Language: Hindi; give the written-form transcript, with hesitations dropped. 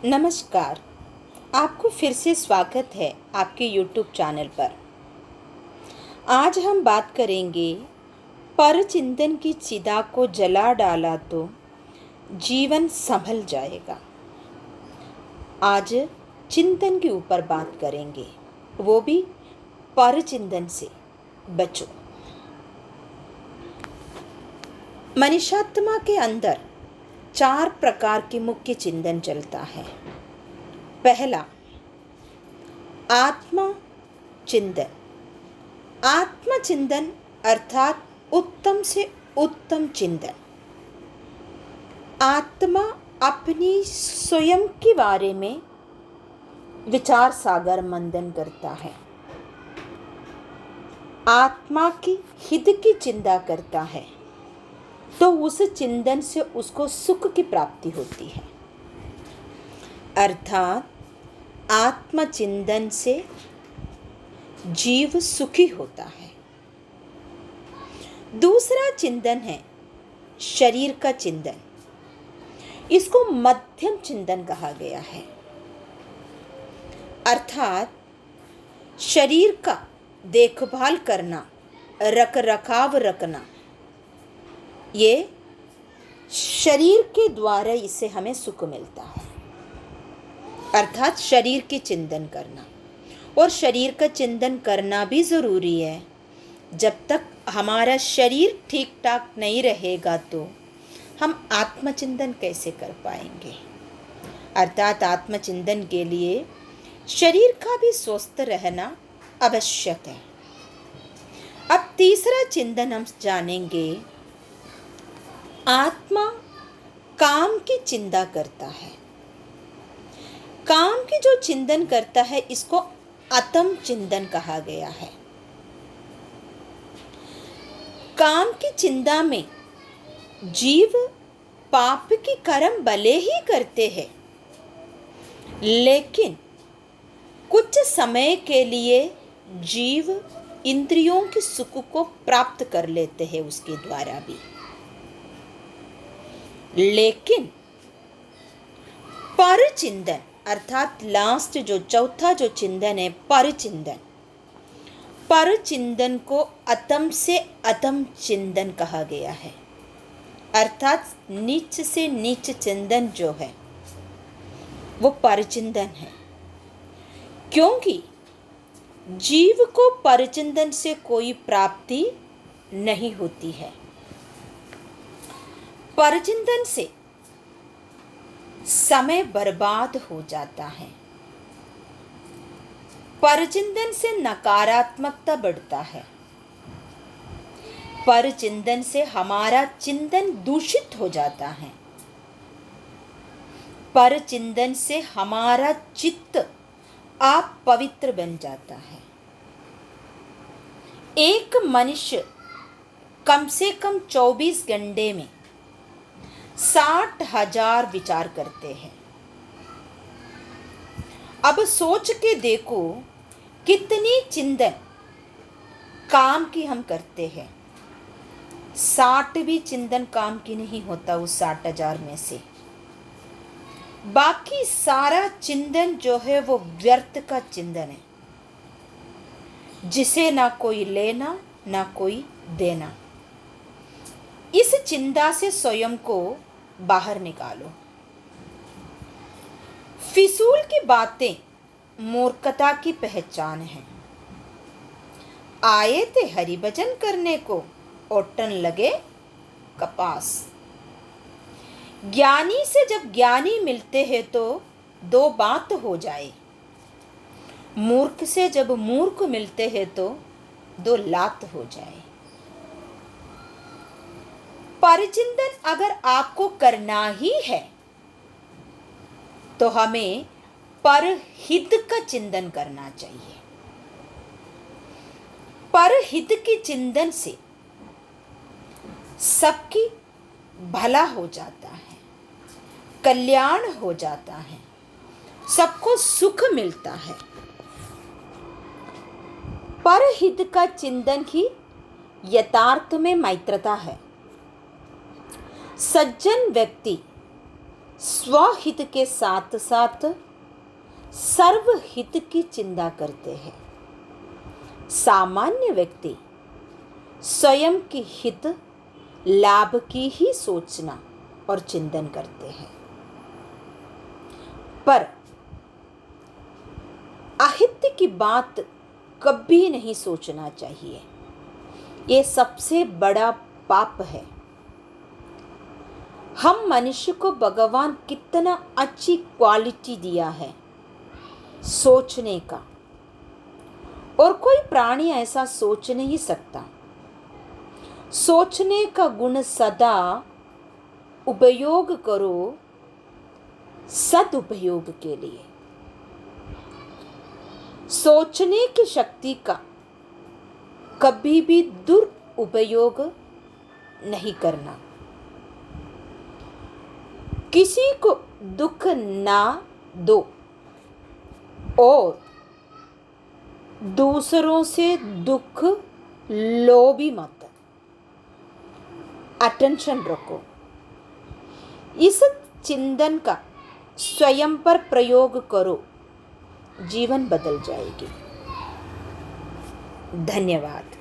नमस्कार। आपको फिर से स्वागत है आपके YouTube चैनल पर। आज हम बात करेंगे पर चिंतन की चिता को जला डाला तो जीवन संभल जाएगा। आज चिंतन के ऊपर बात करेंगे, वो भी पर चिंतन से बचो। मनुष्यात्मा के अंदर 4 प्रकार के मुख्य चिंतन चलता है। पहला, आत्मा चिंतन। आत्मा चिंतन अर्थात उत्तम से उत्तम चिंतन। आत्मा अपनी स्वयं के बारे में विचार सागर मंथन करता है। आत्मा की हित की चिंता करता है तो उस चिंतन से उसको सुख की प्राप्ति होती है। अर्थात आत्मचिंतन से जीव सुखी होता है। दूसरा चिंतन है शरीर का चिंतन। इसको मध्यम चिंतन कहा गया है। अर्थात शरीर का देखभाल करना, रख रखाव रखना, ये शरीर के द्वारा इससे हमें सुख मिलता है। अर्थात शरीर की चिंतन करना, और शरीर का चिंतन करना भी ज़रूरी है। जब तक हमारा शरीर ठीक ठाक नहीं रहेगा तो हम आत्मचिंतन कैसे कर पाएंगे। अर्थात आत्मचिंतन के लिए शरीर का भी स्वस्थ रहना आवश्यक है। अब तीसरा चिंतन हम जानेंगे। आत्मा काम की चिंता करता है। काम की जो चिंतन करता है इसको आत्म चिंतन कहा गया है। काम की चिंता में जीव पाप की कर्म भले ही करते हैं, लेकिन कुछ समय के लिए जीव इंद्रियों के सुख को प्राप्त कर लेते हैं उसके द्वारा भी। लेकिन पर चिंतन अर्थात लास्ट जो चौथा जो चिंतन है पर चिंतन को अतम से अधम चिंतन कहा गया है। अर्थात नीच से नीच चिंतन जो है वो पर चिंतन है, क्योंकि जीव को पर चिंतन से कोई प्राप्ति नहीं होती है। परचिंतन से समय बर्बाद हो जाता है। परचिंतन से नकारात्मकता बढ़ता है। परचिंतन से हमारा चिंतन दूषित हो जाता है। परचिंतन से हमारा चित्त अपवित्र बन जाता है। एक मनुष्य कम से कम 24 घंटे में 60,000 विचार करते हैं। अब सोच के देखो कितनी चिंतन काम की हम करते हैं। 60 भी चिंतन काम की नहीं होता उस 60,000 में से। बाकी सारा चिंतन जो है वो व्यर्थ का चिंतन है, जिसे ना कोई लेना ना कोई देना। इस चिंता से स्वयं को बाहर निकालो। फिजूल की बातें मूर्खता की पहचान है। आए थे हरि भजन करने को, ओटन लगे कपास। ज्ञानी से जब ज्ञानी मिलते हैं तो 2 बात हो जाए। मूर्ख से जब मूर्ख मिलते हैं तो 2 लात हो जाए। परिचिंतन अगर आपको करना ही है तो हमें परहित का चिंतन करना चाहिए। परहित की चिंतन से सबकी भला हो जाता है, कल्याण हो जाता है, सबको सुख मिलता है। परहित का चिंतन ही यथार्थ में मैत्रता है। सज्जन व्यक्ति स्वहित के साथ साथ सर्वहित की चिंता करते हैं। सामान्य व्यक्ति स्वयं के हित लाभ की ही सोचना और चिंतन करते हैं, पर अहित की बात कभी नहीं सोचना चाहिए। ये सबसे बड़ा पाप है। हम मनुष्य को भगवान कितना अच्छी क्वालिटी दिया है सोचने का, और कोई प्राणी ऐसा सोच नहीं सकता। सोचने का गुण सदा उपयोग करो सदुपयोग के लिए। सोचने की शक्ति का कभी भी दुरुपयोग नहीं करना। किसी को दुख ना दो और दूसरों से दुख लो भी मत। अटेंशन रखो। इस चिंतन का स्वयं पर प्रयोग करो, जीवन बदल जाएगी। धन्यवाद।